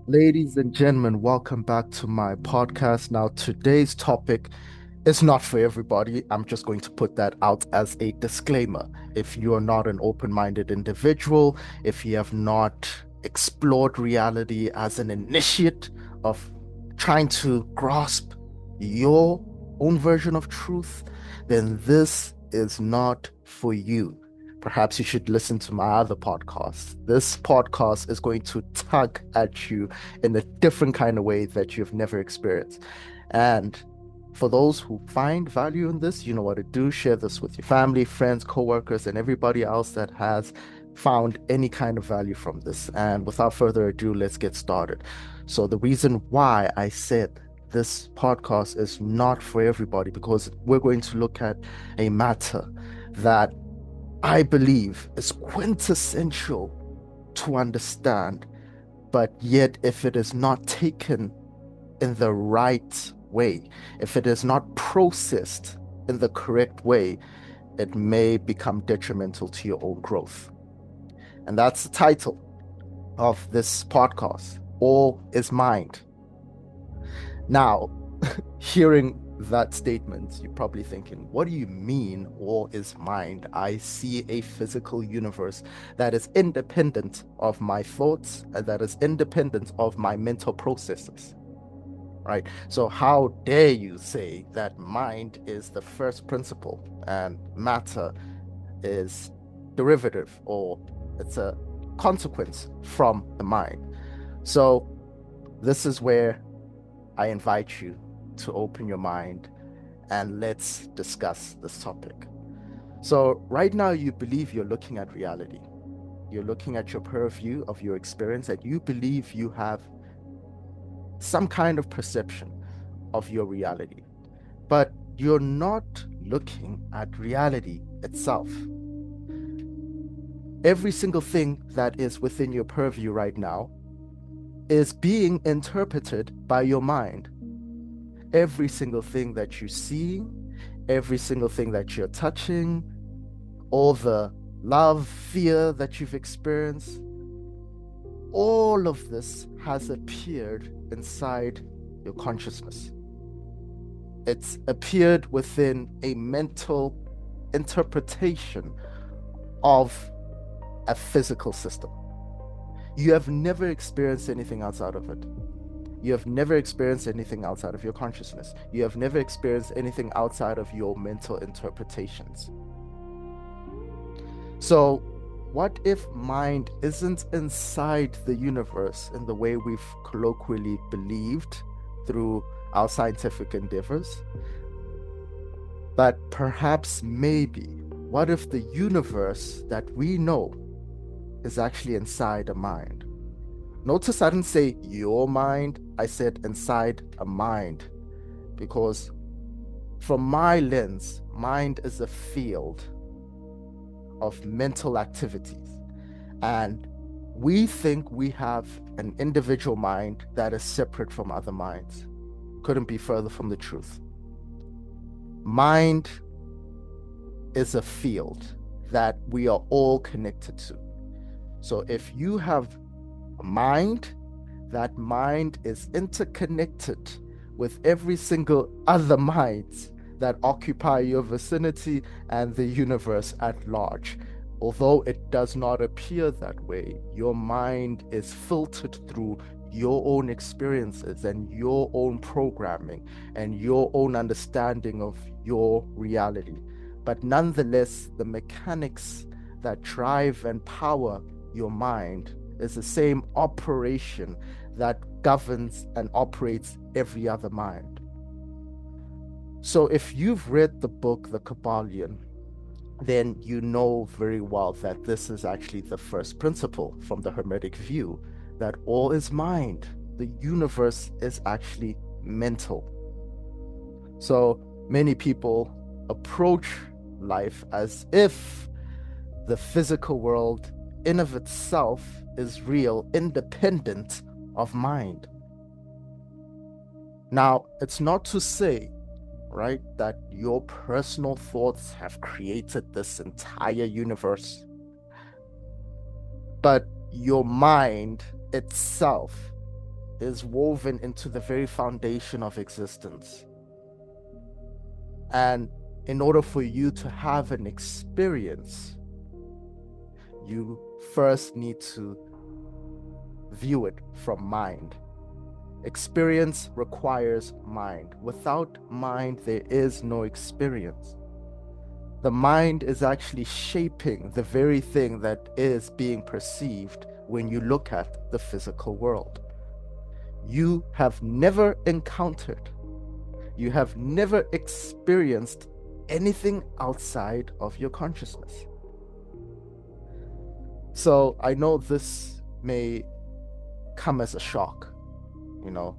Ladies and gentlemen, welcome back to my podcast. Now, today's topic is not for everybody. I'm just going to put that out as a disclaimer. If you are not an open minded individual, if you have not explored reality as an initiate of trying to grasp your own version of truth, then this is not for you. Perhaps you should listen to my other podcast. This podcast is going to tug at you in a different kind of way that you've never experienced. And for those who find value in this, you know what to do. Share this with your family, friends, coworkers, and everybody else that has found any kind of value from this. And without further ado, let's get started. So, the reason why I said this podcast is not for everybody because we're going to look at a matter that I believe is quintessential to understand, but yet, if it is not taken in the right way, if it is not processed in the correct way, it may become detrimental to your own growth. And that's the title of this podcast. All is mind. Now, hearing that statement, you're probably thinking, what do you mean all is mind? I see a physical universe that is independent of my thoughts and that is independent of my mental processes. Right? So, how dare you say that mind is the first principle and matter is derivative or it's a consequence from the mind? So, this is where I invite you to open your mind and let's discuss this topic. So, right now, you believe you're looking at reality. You're looking at your purview of your experience, and you believe you have some kind of perception of your reality. But you're not looking at reality itself. Every single thing that is within your purview right now is being interpreted by your mind. Every single thing that you see, every single thing that you're touching, all the love, fear that you've experienced, all of this has appeared inside your consciousness. It's appeared within a mental interpretation of a physical system. You have never experienced anything outside of it. You have never experienced anything outside of your consciousness. You have never experienced anything outside of your mental interpretations. So, what if mind isn't inside the universe in the way we've colloquially believed through our scientific endeavors? But perhaps, maybe, what if the universe that we know is actually inside a mind? Notice I didn't say your mind, I said inside a mind, because from my lens, mind is a field of mental activities. And we think we have an individual mind that is separate from other minds. Couldn't be further from the truth. Mind is a field that we are all connected to. So if you have a mind, that mind is interconnected with every single other mind that occupy your vicinity and the universe at large. Although it does not appear that way, your mind is filtered through your own experiences and your own programming and your own understanding of your reality. But nonetheless, the mechanics that drive and power your mind is the same operation that governs and operates every other mind. So if you've read the book The Kabbalion, then you know very well that this is actually the first principle from the Hermetic view, that all is mind. The universe is actually mental. So many people approach life as if the physical world in of itself is real, independent of mind. Now, it's not to say, right, that your personal thoughts have created this entire universe, but your mind itself is woven into the very foundation of existence. And in order for you to have an experience, you first need to view it from mind. Experience requires mind. Without mind, there is no experience. The mind is actually shaping the very thing that is being perceived when you look at the physical world. You have never encountered, you have never experienced anything outside of your consciousness. So I know this may come as a shock. You know,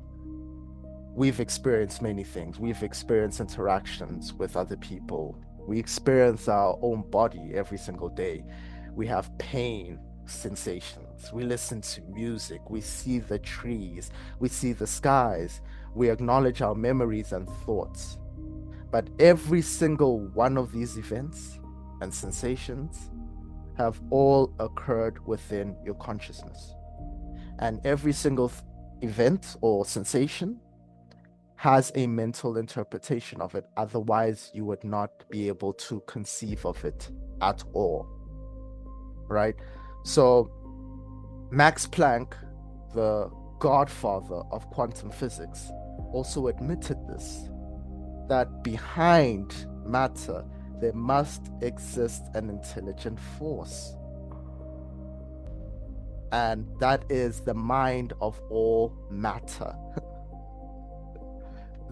we've experienced many things. We've experienced interactions with other people. We experience our own body every single day. We have pain sensations. We listen to music. We see the trees. We see the skies. We acknowledge our memories and thoughts. But every single one of these events and sensations have all occurred within your consciousness. And every single event or sensation has a mental interpretation of it. Otherwise, you would not be able to conceive of it at all. Right? So, Max Planck, the godfather of quantum physics, also admitted this, that behind matter, there must exist an intelligent force. And that is the mind of all matter.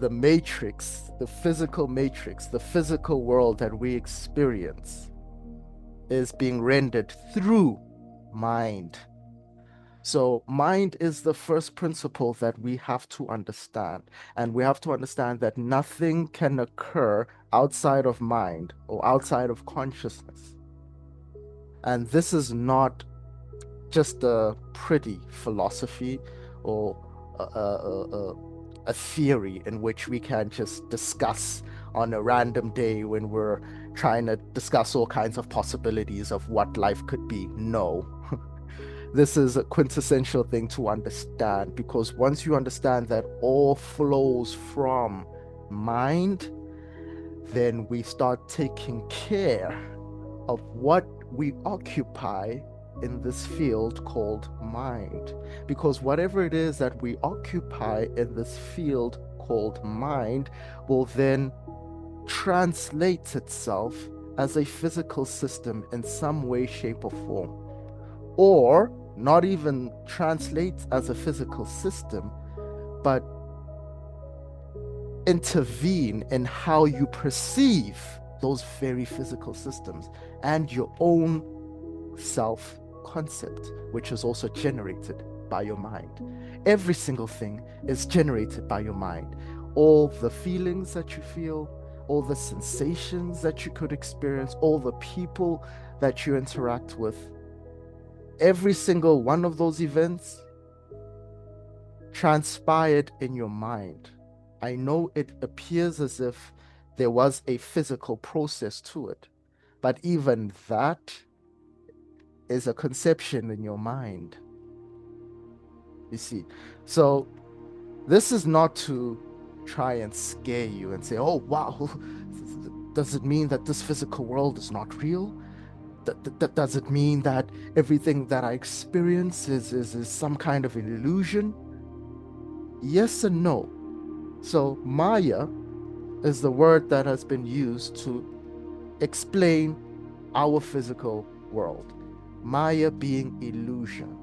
The matrix, the physical matrix, the physical world that we experience is being rendered through mind. So mind is the first principle that we have to understand. And we have to understand that nothing can occur outside of mind or outside of consciousness. And this is not just a pretty philosophy or a theory in which we can just discuss on a random day when we're trying to discuss all kinds of possibilities of what life could be. No. This is a quintessential thing to understand, because once you understand that all flows from mind, then we start taking care of what we occupy in this field called mind. Because whatever it is that we occupy in this field called mind will then translate itself as a physical system in some way, shape, or form. Or not even translate as a physical system, but intervene in how you perceive those very physical systems and your own self concept, which is also generated by your mind. Every single thing is generated by your mind. All the feelings that you feel, all the sensations that you could experience, all the people that you interact with, every single one of those events transpired in your mind. I know it appears as if there was a physical process to it, but even that is a conception in your mind. You see, so this is not to try and scare you and say, oh, wow, does it mean that this physical world is not real? Does it mean that everything that I experience is some kind of an illusion? Yes and no. So Maya is the word that has been used to explain our physical world. Maya being illusion,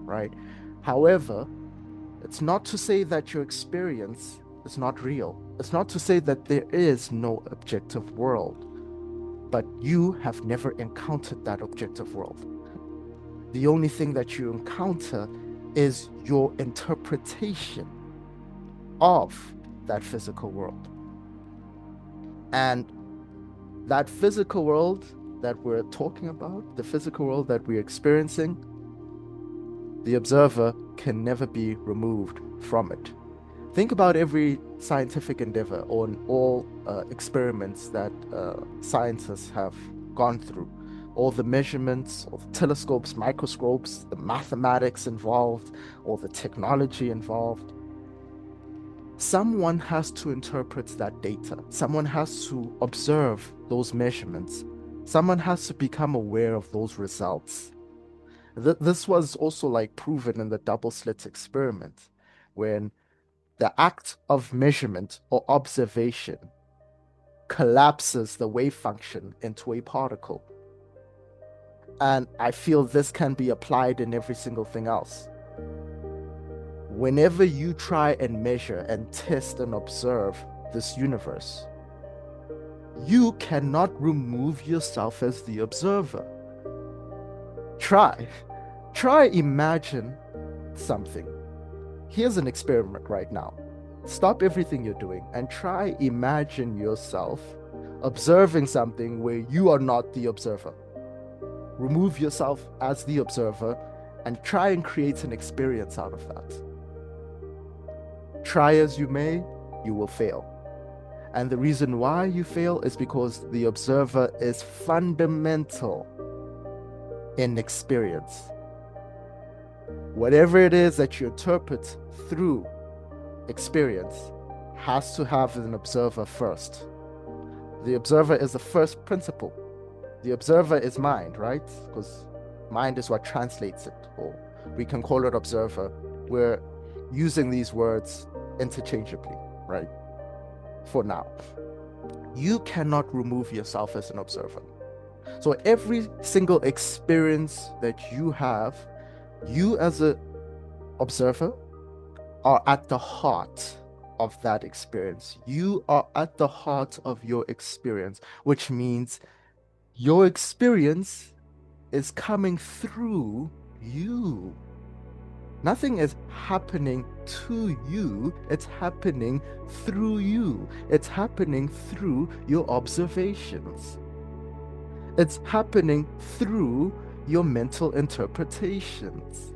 right? However, it's not to say that your experience is not real. It's not to say that there is no objective world, but you have never encountered that objective world. The only thing that you encounter is your interpretation of that physical world. And that physical world that we're talking about, the physical world that we're experiencing, the observer can never be removed from it. Think about every scientific endeavor or all experiments that scientists have gone through. all the measurements, all the telescopes, microscopes, the mathematics involved, all the technology involved. Someone has to interpret that data. Someone has to observe those measurements. Someone has to become aware of those results. This was also like proven in the double slit experiment, when the act of measurement or observation collapses the wave function into a particle. And I feel this can be applied in every single thing else. Whenever you try and measure and test and observe this universe, you cannot remove yourself as the observer. Try imagine something. Here's an experiment right now. Stop everything you're doing and try imagine yourself observing something where you are not the observer. Remove yourself as the observer and try and create an experience out of that. Try as you may, you will fail. And the reason why you fail is because the observer is fundamental in experience. Whatever it is that you interpret through experience has to have an observer first. The observer is the first principle. The observer is mind, right? Because mind is what translates it, or we can call it observer. We're using these words interchangeably, right? For now. You cannot remove yourself as an observer. So every single experience that you have, you as an observer are at the heart of that experience. You are at the heart of your experience, which means your experience is coming through you. Nothing is happening to you, it's happening through you. It's happening through your observations. It's happening through your mental interpretations.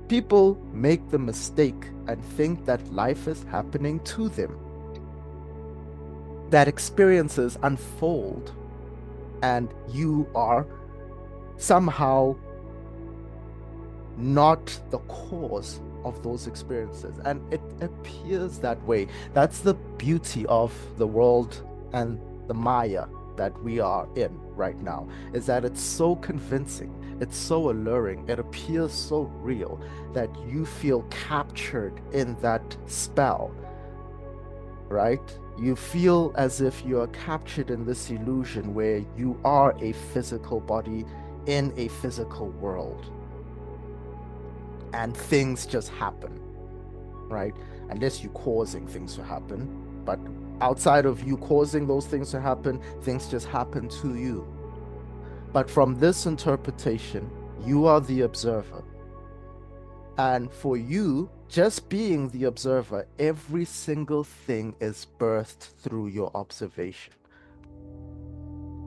People make the mistake and think that life is happening to them, that experiences unfold and you are somehow not the cause of those experiences. And it appears that way. That's the beauty of the world and the Maya that we are in right now, is that it's so convincing, it's so alluring, it appears so real that you feel captured in that spell, right? You feel as if you are captured in this illusion where you are a physical body in a physical world. And things just happen, right? Unless you're causing things to happen. But outside of you causing those things to happen, things just happen to you. But from this interpretation, you are the observer. And for you, just being the observer, every single thing is birthed through your observation.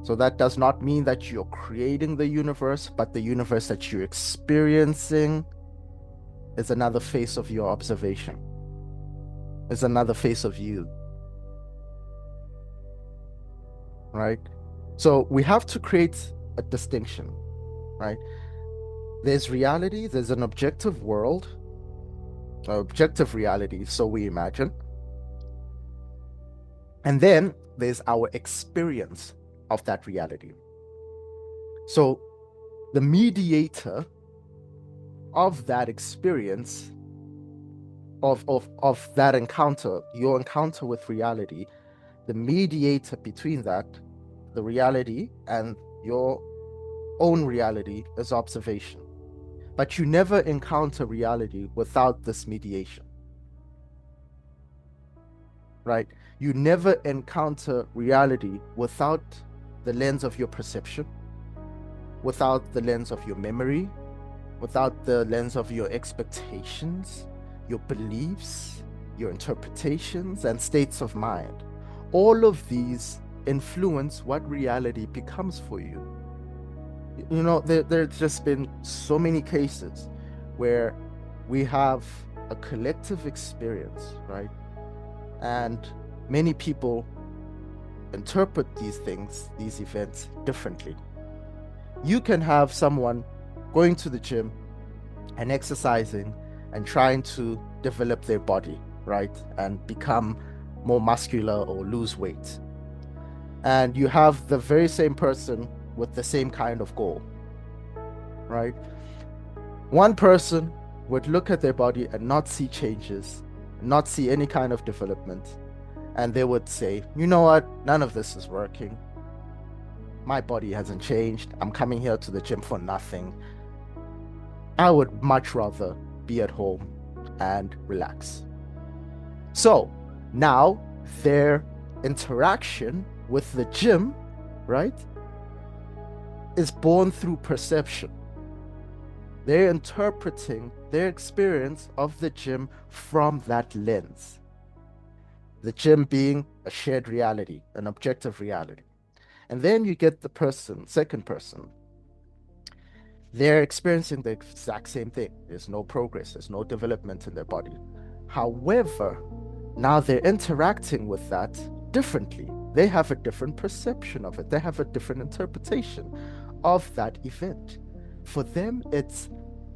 So that does not mean that you're creating the universe, but the universe that you're experiencing is another face of your observation. Is another face of you. Right? So we have to create a distinction, right? There's reality, there's an objective world, objective reality, so we imagine. And then there's our experience of that reality. So the mediator of that experience, of that encounter, your encounter with reality, the mediator between that, the reality and your own reality, is observation. But you never encounter reality without this mediation, right? You never encounter reality without the lens of your perception, without the lens of your memory, without the lens of your expectations, your beliefs, your interpretations, and states of mind. All of these influence what reality becomes for you. You know, there's just been so many cases where we have a collective experience, right? And many people interpret these things, these events, differently. You can have someone going to the gym and exercising and trying to develop their body, right? And become more muscular or lose weight. And you have the very same person with the same kind of goal, right? One person would look at their body and not see changes, not see any kind of development, and they would say, you know what, none of this is working. My body hasn't changed. I'm coming here to the gym for nothing. I would much rather be at home and relax. So now their interaction with the gym, right, is born through perception. They're interpreting their experience of the gym from that lens. The gym being a shared reality, an objective reality. And then you get the person, second person. They're experiencing the exact same thing. There's no progress, there's no development in their body. However, now they're interacting with that differently. They have a different perception of it, they have a different interpretation of that event. For them, it's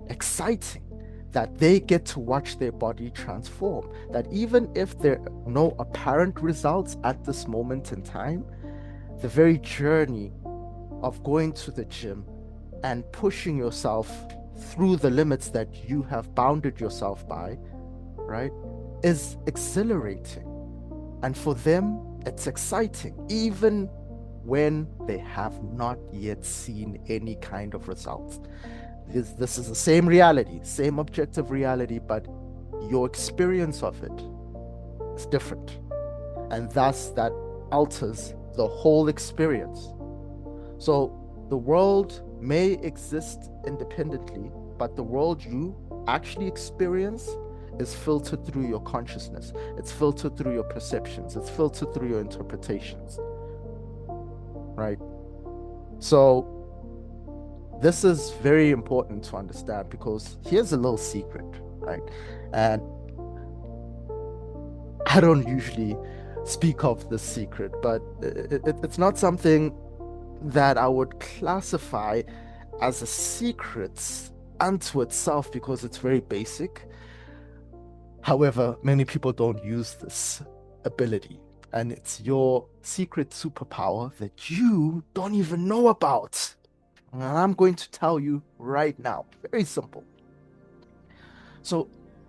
exciting that they get to watch their body transform. That even if there are no apparent results at this moment in time, the very journey of going to the gym and pushing yourself through the limits that you have bounded yourself by, right, is exhilarating. And for them, it's exciting, even when they have not yet seen any kind of results. This is the same reality, same objective reality, but your experience of it is different. And thus that alters the whole experience. So the world may exist independently, but the world you actually experience is filtered through your consciousness. It's filtered through your perceptions. It's filtered through your interpretations, right? So this is very important to understand, because here's a little secret, right? And I don't usually speak of this secret, but it's not something that I would classify as a secret unto itself, because it's very basic. However, many people don't use this ability, and it's your secret superpower that you don't even know about. And I'm going to tell you right now. Very simple. So,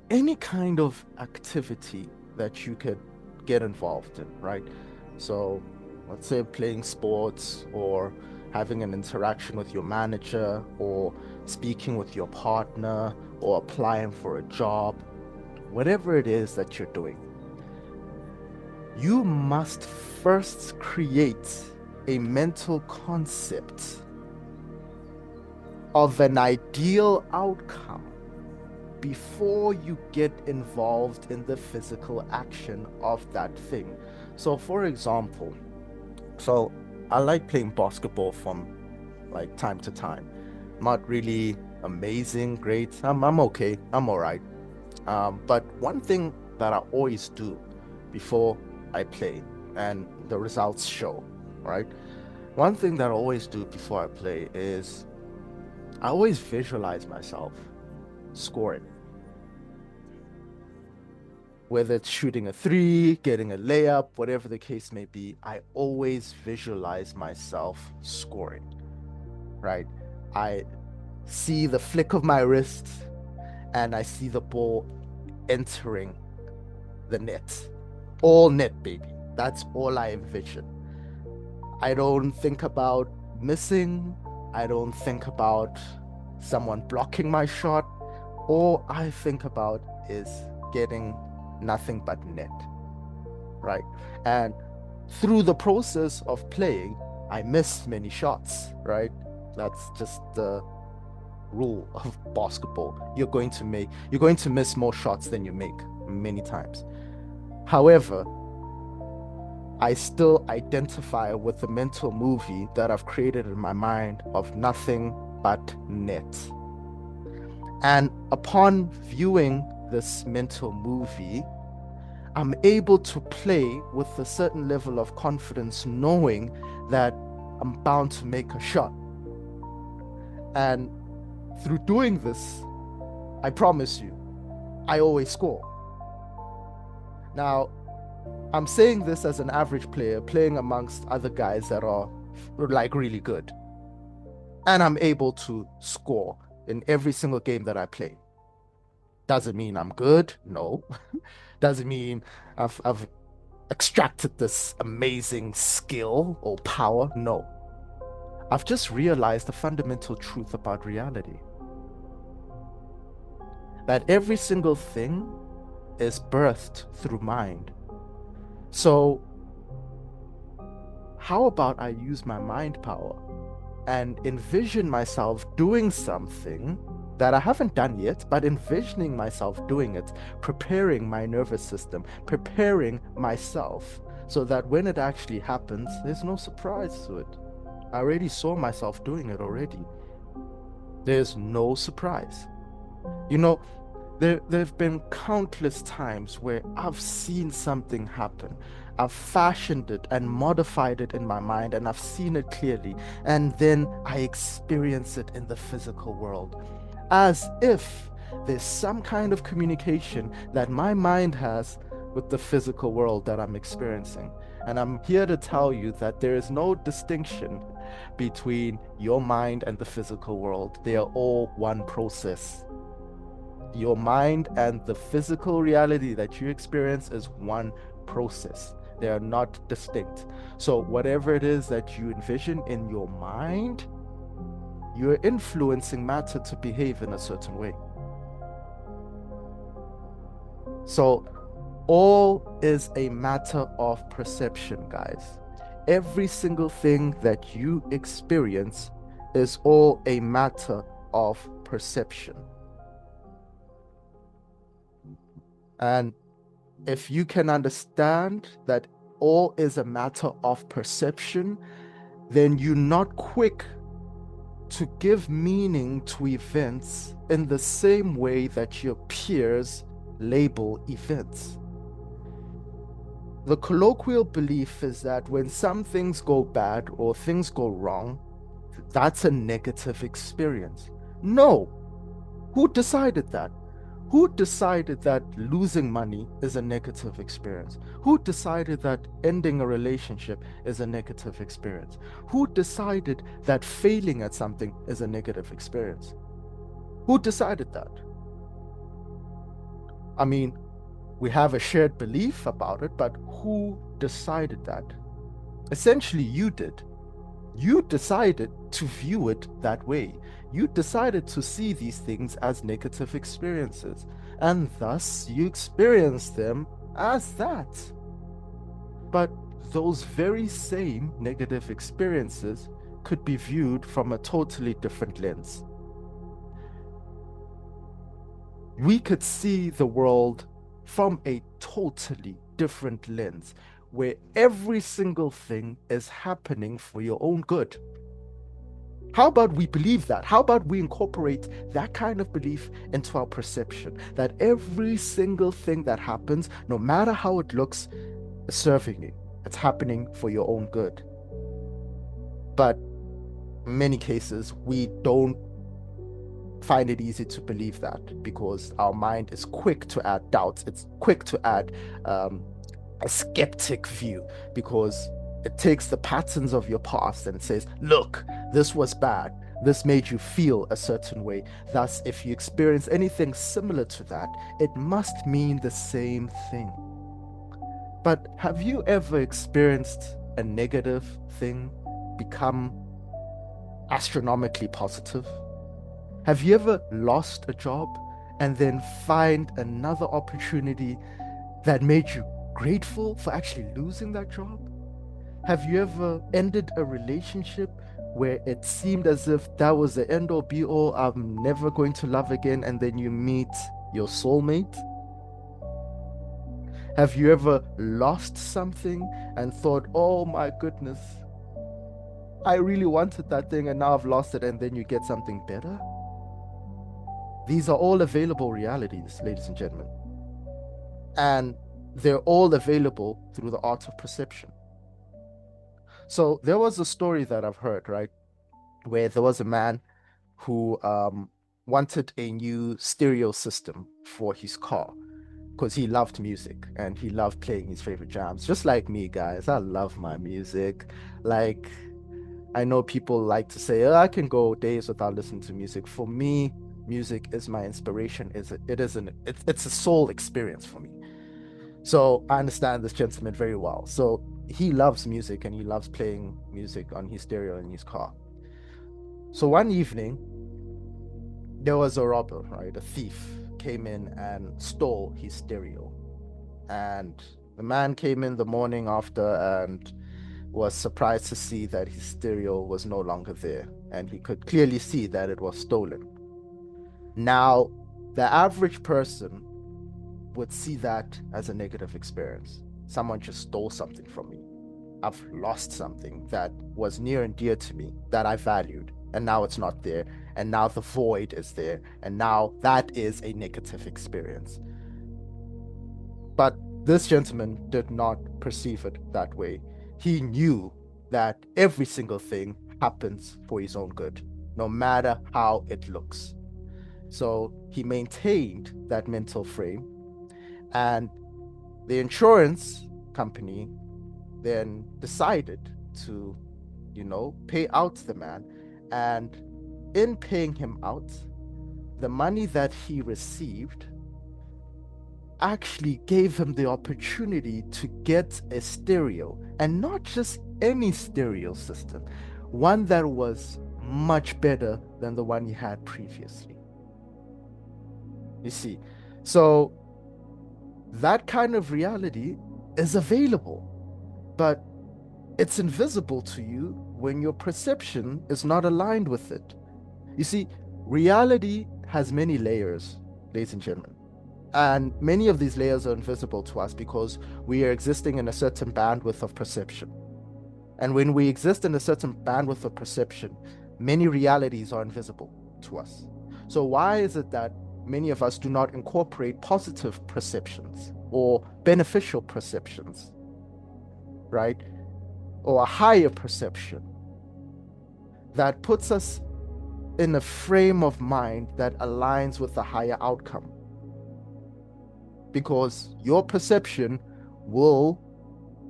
any kind of activity that you could get involved in, right? So, let's say playing sports, or having an interaction with your manager, or speaking with your partner, or applying for a job, whatever it is that you're doing, you must first create a mental concept of an ideal outcome before you get involved in the physical action of that thing. So for example, I like playing basketball from like time to time. Not really amazing, great. I'm okay. I'm all right. But one thing that I always do before I play, and the results show, right? One thing that I always do before I play is I always visualize myself scoring. Whether it's shooting a three, getting a layup, whatever the case may be, I always visualize myself scoring, right? I see the flick of my wrist and I see the ball entering the net. All net, baby. That's all I envision. I don't think about missing. I don't think about someone blocking my shot. All I think about is getting nothing but net, right? And through the process of playing, I miss many shots, right? That's just the rule of basketball. You're going to miss more shots than you make many times. However, I still identify with the mental movie that I've created in my mind of nothing but net. And upon viewing this mental movie, I'm able to play with a certain level of confidence, knowing that I'm bound to make a shot. And through doing this, I promise you, I always score. Now, I'm saying this as an average player playing amongst other guys that are like really good. And I'm able to score in every single game that I play. Doesn't mean I'm good, no. Doesn't mean I've extracted this amazing skill or power, no. I've just realized the fundamental truth about reality, that every single thing is birthed through mind. So, how about I use my mind power and envision myself doing something that I haven't done yet, but envisioning myself doing it, preparing my nervous system, preparing myself so that when it actually happens, there's no surprise to it. I already saw myself doing it already. There's no surprise. You know, there've been countless times where I've seen something happen. I've fashioned it and modified it in my mind, and I've seen it clearly. And then I experience it in the physical world, as if there's some kind of communication that my mind has with the physical world that I'm experiencing. And I'm here to tell you that there is no distinction between your mind and the physical world. They are all one process. Your mind and the physical reality that you experience is one process. They are not distinct. So, whatever it is that you envision in your mind, you're influencing matter to behave in a certain way. So, all is a matter of perception, guys. Every single thing that you experience is all a matter of perception. And if you can understand that all is a matter of perception, then you're not quick to give meaning to events in the same way that your peers label events. The colloquial belief is that when some things go bad or things go wrong, that's a negative experience. No. Who decided that? Who decided that losing money is a negative experience? Who decided that ending a relationship is a negative experience? Who decided that failing at something is a negative experience? Who decided that? I mean, we have a shared belief about it, but who decided that? Essentially, you did. You decided to view it that way. You decided to see these things as negative experiences, and thus you experience them as that. But those very same negative experiences could be viewed from a totally different lens. We could see the world from a totally different lens, where every single thing is happening for your own good. How about we believe that? How about we incorporate that kind of belief into our perception? That every single thing that happens, no matter how it looks, is serving you. It's happening for your own good. But in many cases, we don't find it easy to believe that because our mind is quick to add doubts. It's quick to add a skeptic view because it takes the patterns of your past and it says, look, this was bad. This made you feel a certain way. Thus, if you experience anything similar to that, it must mean the same thing. But have you ever experienced a negative thing become astronomically positive? Have you ever lost a job and then find another opportunity that made you grateful for actually losing that job? Have you ever ended a relationship where it seemed as if that was the end all be all, I'm never going to love again, and then you meet your soulmate? Have you ever lost something and thought, oh my goodness, I really wanted that thing and now I've lost it, and then you get something better? These are all available realities, ladies and gentlemen. And they're all available through the art of perception. So there was a story that I've heard, right? Where there was a man who wanted a new stereo system for his car because he loved music and he loved playing his favorite jams. Just like me, guys, I love my music. Like, I know people like to say, oh, I can go days without listening to music. For me, music is my inspiration. It's a soul experience for me. So I understand this gentleman very well. So he loves music and he loves playing music on his stereo in his car. So one evening, there was a robber, right? A thief came in and stole his stereo. And the man came in the morning after and was surprised to see that his stereo was no longer there. And he could clearly see that it was stolen. Now, the average person would see that as a negative experience. Someone just stole something from me. I've lost something that was near and dear to me that I valued, and now it's not there. And now the void is there. And now that is a negative experience. But this gentleman did not perceive it that way. He knew that every single thing happens for his own good, no matter how it looks. So he maintained that mental frame, and the insurance company then decided to, pay out the man. And in paying him out, the money that he received actually gave him the opportunity to get a stereo, and not just any stereo system, one that was much better than the one he had previously. You see, so that kind of reality is available, but it's invisible to you when your perception is not aligned with it. You see, reality has many layers, ladies and gentlemen. And many of these layers are invisible to us because we are existing in a certain bandwidth of perception. And when we exist in a certain bandwidth of perception, many realities are invisible to us. So why is it that many of us do not incorporate positive perceptions or beneficial perceptions, right? Or a higher perception that puts us in a frame of mind that aligns with the higher outcome? Because your perception will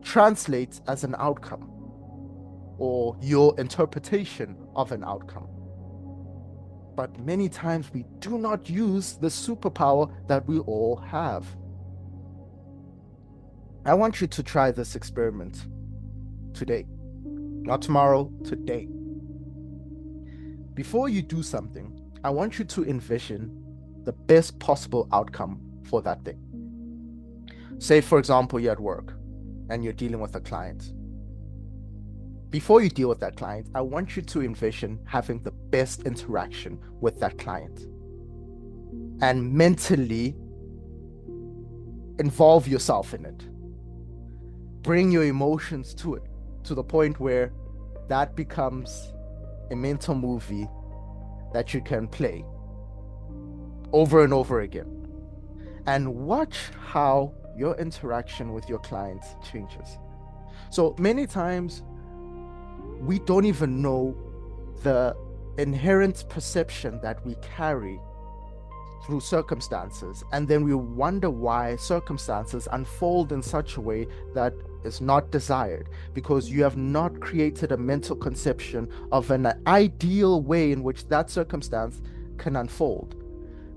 translate as an outcome or your interpretation of an outcome. But many times we do not use the superpower that we all have. I want you to try this experiment today, not tomorrow, today. Before you do something, I want you to envision the best possible outcome for that thing. Say, for example, you're at work and you're dealing with a client. Before you deal with that client, I want you to envision having the best interaction with that client and mentally involve yourself in it. Bring your emotions to it, to the point where that becomes a mental movie that you can play over and over again. And watch how your interaction with your clients changes. So many times we don't even know the inherent perception that we carry through circumstances, and then we wonder why circumstances unfold in such a way that is not desired, because you have not created a mental conception of an ideal way in which that circumstance can unfold.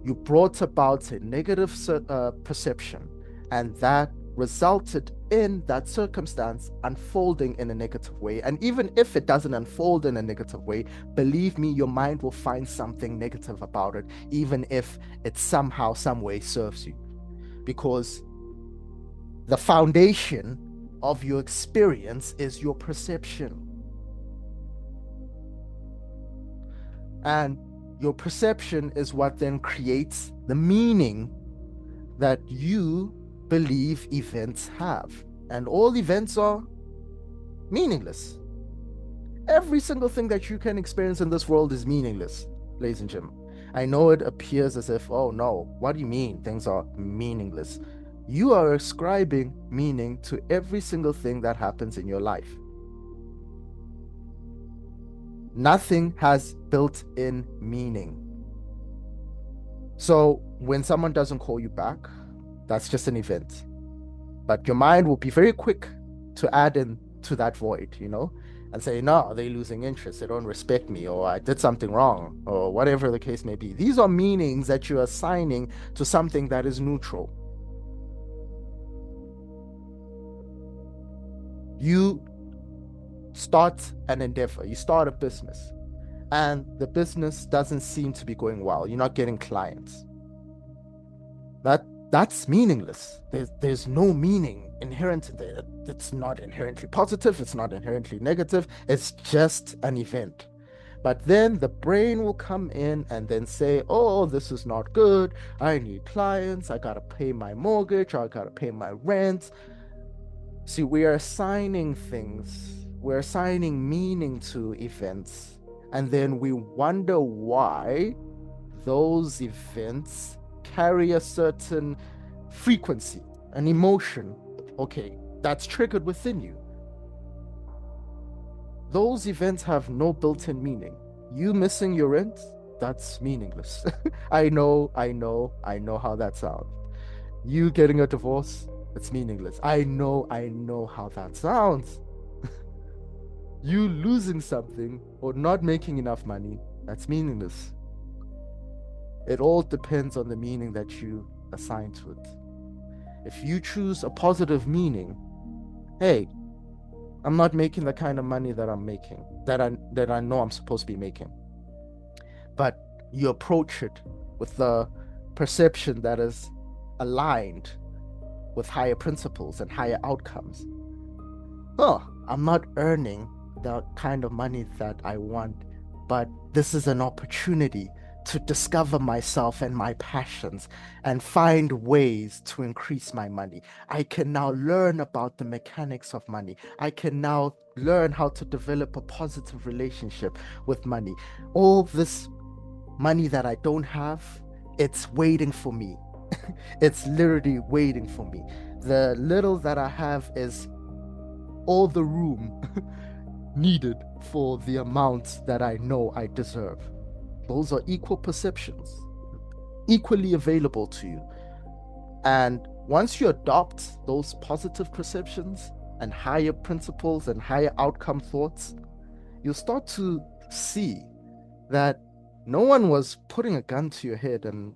You brought about a negative perception, and that resulted in that circumstance unfolding in a negative way. And even if it doesn't unfold in a negative way, believe me, your mind will find something negative about it, even if it somehow, some way serves you. Because the foundation of your experience is your perception. And your perception is what then creates the meaning that you believe events have. And all events are meaningless. Every single thing that you can experience in this world is meaningless, ladies and gentlemen. I know it appears as if, oh no, what do you mean things are meaningless? You are ascribing meaning to every single thing that happens in your life. Nothing has built-in meaning. So when someone doesn't call you back, that's just an event. But your mind will be very quick to add in to that void, and say, no, they're losing interest. They don't respect me, or I did something wrong, or whatever the case may be. These are meanings that you're assigning to something that is neutral. You start an endeavor, you start a business, and the business doesn't seem to be going well. You're not getting clients. That's meaningless. There's no meaning inherent in there. It's not inherently positive, it's not inherently negative, it's just an event. But then the brain will come in and then say, oh, this is not good. I need clients. I got to pay my mortgage. I got to pay my rent. See, we are assigning things, we're assigning meaning to events, and then we wonder why those events carry a certain frequency, an emotion. Okay, that's triggered within you. Those events have no built-in meaning. You missing your rent, that's meaningless. I know how that sounds. You getting a divorce, it's meaningless. I know how that sounds. You losing something or not making enough money, that's meaningless. It all depends on the meaning that you assign to it. If you choose a positive meaning, hey, I'm not making the kind of money that I'm making, that I know I'm supposed to be making. But you approach it with the perception that is aligned with higher principles and higher outcomes. Oh, I'm not earning the kind of money that I want, but this is an opportunity to discover myself and my passions and find ways to increase my money. I can now learn about the mechanics of money. I can now learn how to develop a positive relationship with money. All this money that I don't have, it's waiting for me. It's literally waiting for me. The little that I have is all the room needed for the amount that I know I deserve. Those are equal perceptions, equally available to you. And once you adopt those positive perceptions and higher principles and higher outcome thoughts, you'll start to see that no one was putting a gun to your head and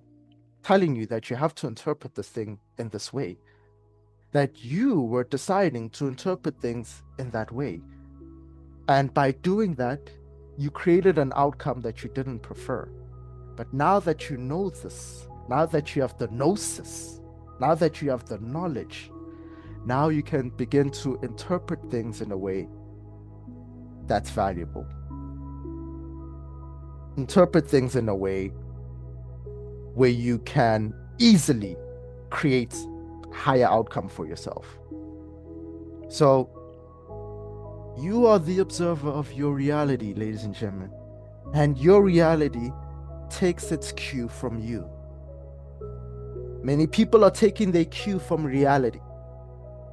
telling you that you have to interpret this thing in this way, that you were deciding to interpret things in that way. And by doing that, you created an outcome that you didn't prefer. But now that you know this, now that you have the gnosis, now that you have the knowledge, now you can begin to interpret things in a way that's valuable. Interpret things in a way where you can easily create higher outcome for yourself. So you are the observer of your reality, ladies and gentlemen, and your reality takes its cue from you. Many people are taking their cue from reality.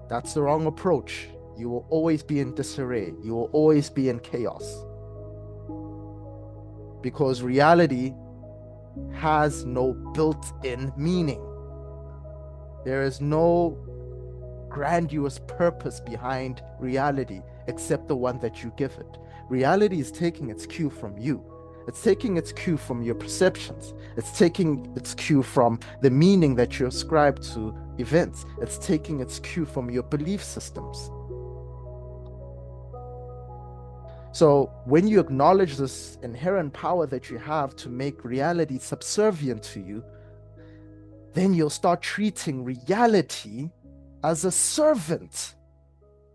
That's the wrong approach. You will always be in disarray. You will always be in chaos. Because reality has no built-in meaning. There is no grandiose purpose behind reality except the one that you give it. Reality is taking its cue from you. It's taking its cue from your perceptions. It's taking its cue from the meaning that you ascribe to events. It's taking its cue from your belief systems. So when you acknowledge this inherent power that you have to make reality subservient to you, then you'll start treating reality as a servant.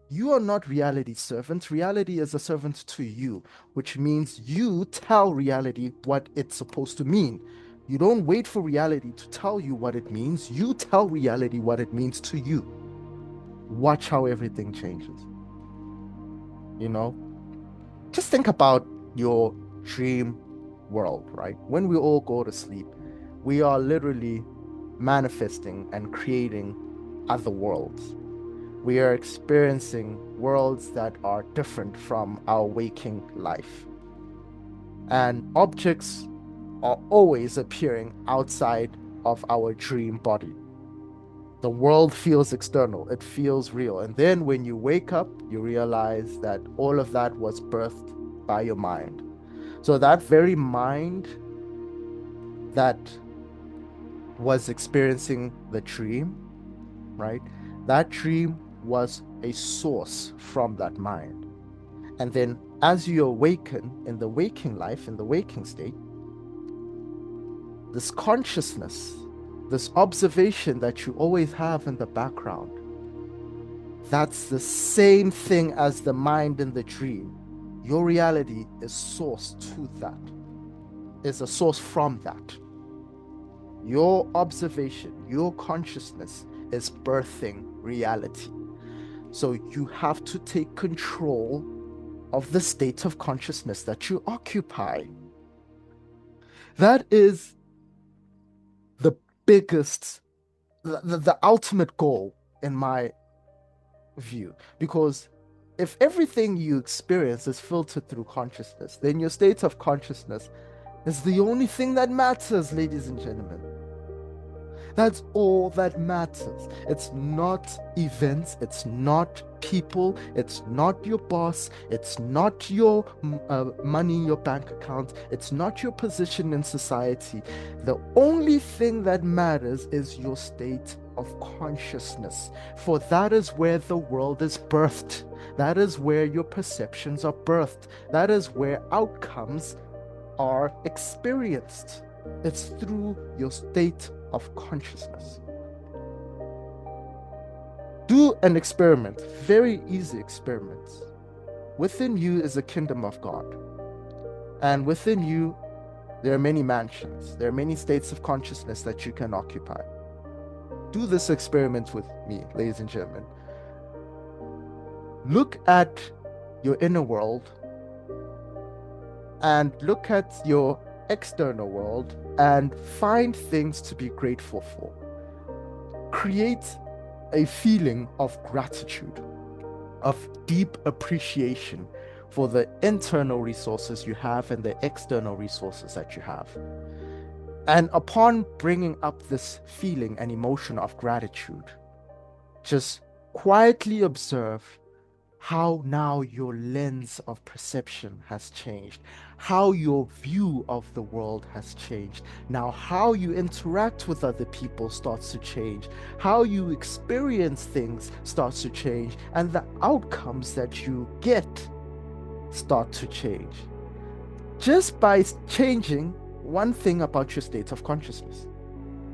You are not reality's servant. Reality is a servant to you, which means you tell reality what it's supposed to mean. You don't wait for reality to tell you what it means. You tell reality what it means to you. Watch how everything changes. Just think about your dream world, right? When we all go to sleep, we are literally manifesting and creating other worlds. We are experiencing worlds that are different from our waking life. And objects are always appearing outside of our dream body. The world feels external, it feels real. And then when you wake up, you realize that all of that was birthed by your mind. So that very mind that was experiencing the dream, right? That dream was a source from that mind. And then as you awaken in the waking life, in the waking state, this consciousness, this observation that you always have in the background, that's the same thing as the mind in the dream. Your reality is sourced to that, is a source from that. Your observation, your consciousness is birthing reality. So you have to take control of the state of consciousness that you occupy. That is the biggest, the ultimate goal in my view. Because if everything you experience is filtered through consciousness, then your state of consciousness is the only thing that matters, ladies and gentlemen. That's all that matters. It's not events, it's not people, it's not your boss, it's not your money in your bank account, it's not your position in society. The only thing that matters is your state of consciousness, for that is where the world is birthed. That is where your perceptions are birthed. That is where outcomes are experienced. It's through your state of consciousness. Do an experiment, very easy experiment. Within you is a kingdom of God. And within you, there are many mansions. There are many states of consciousness that you can occupy. Do this experiment with me, ladies and gentlemen. Look at your inner world and look at your external world and find things to be grateful for. Create a feeling of gratitude, of deep appreciation for the internal resources you have and the external resources that you have. And upon bringing up this feeling and emotion of gratitude, just quietly observe how now your lens of perception has changed, how your view of the world has changed. Now, how you interact with other people starts to change, how you experience things starts to change, and the outcomes that you get start to change. Just by changing one thing about your state of consciousness.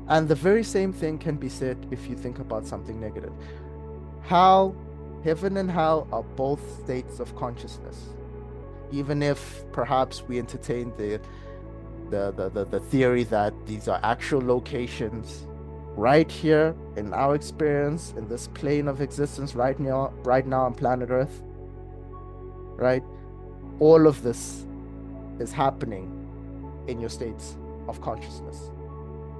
And the very same thing can be said if you think about something negative. How heaven and hell are both states of consciousness. Even if perhaps we entertain the theory that these are actual locations right here in our experience, in this plane of existence right now on planet Earth, right? All of this is happening in your states of consciousness.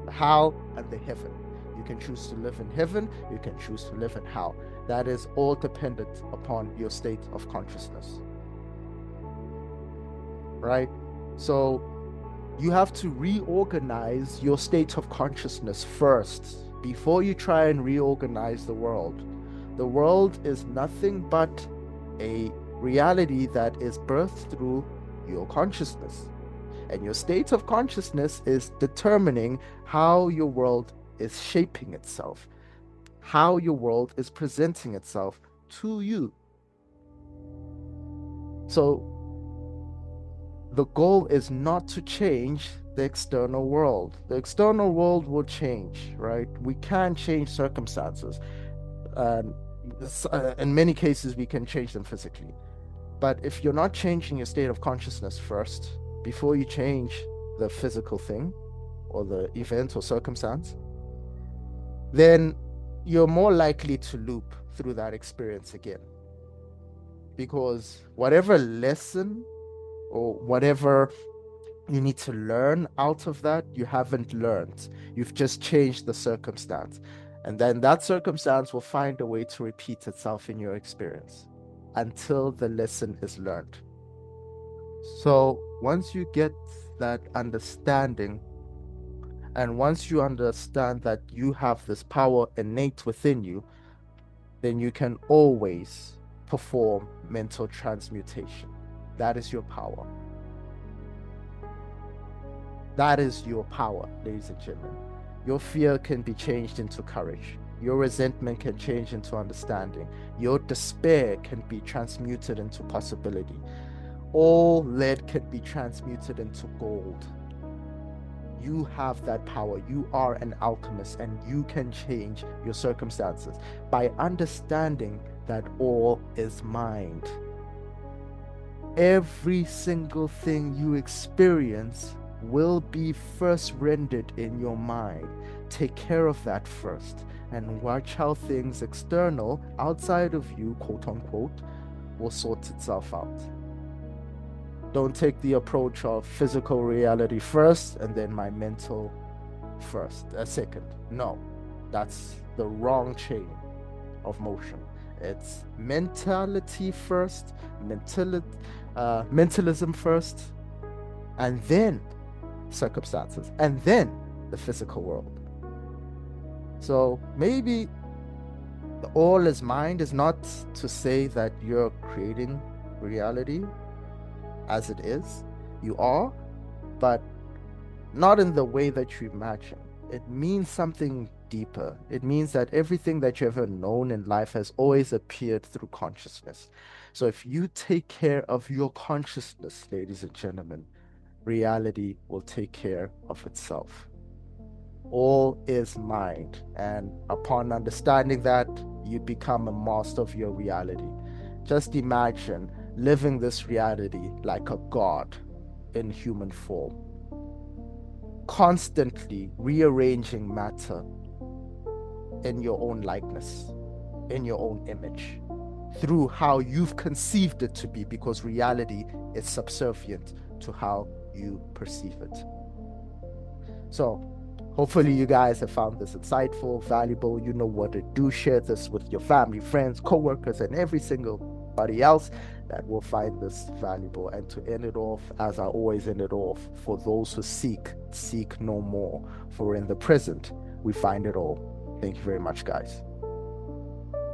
The hell and the heaven. You can choose to live in heaven, you can choose to live in hell. That is all dependent upon your state of consciousness. Right? So you have to reorganize your state of consciousness first before you try and reorganize the world. The world is nothing but a reality that is birthed through your consciousness. And your state of consciousness is determining how your world is shaping itself, how your world is presenting itself to you. So the goal is not to change the external world. The external world will change, right? We can change circumstances. And in many cases, we can change them physically. But if you're not changing your state of consciousness first, before you change the physical thing or the event or circumstance, then you're more likely to loop through that experience again. Because whatever lesson or whatever you need to learn out of that, you haven't learned. You've just changed the circumstance. And then that circumstance will find a way to repeat itself in your experience until the lesson is learned. So Once you get that understanding, and once you understand that you have this power innate within you, then you can always perform mental transmutation. That is your power. That is your power, ladies and gentlemen. Your fear can be changed into courage. Your resentment can change into understanding. Your despair can be transmuted into possibility. All lead can be transmuted into gold. You have that power. You are an alchemist and you can change your circumstances by understanding that all is mind. Every single thing you experience will be first rendered in your mind. Take care of that first and watch how things external, outside of you, quote unquote, will sort itself out. Don't take the approach of physical reality first and then my mental second. No, that's the wrong chain of motion. It's mentality first, mentalism first, and then circumstances, and then the physical world. So maybe the all is mind is not to say that you're creating reality as it is. You are, but not in the way that you imagine. It means something deeper. It means that everything that you've ever known in life has always appeared through consciousness. So if you take care of your consciousness, ladies and gentlemen, reality will take care of itself. All is mind. And upon understanding that, you become a master of your reality. Just imagine living this reality like a god in human form, constantly rearranging matter in your own likeness, in your own image, through how you've conceived it to be, because reality is subservient to how you perceive it. So, hopefully, you guys have found this insightful, valuable. You know what to do. Share this with your family, friends, co-workers, and every single body else that will find this valuable. And to end it off, as I always end it off, for those who seek, seek no more. For in the present, we find it all. Thank you very much, guys.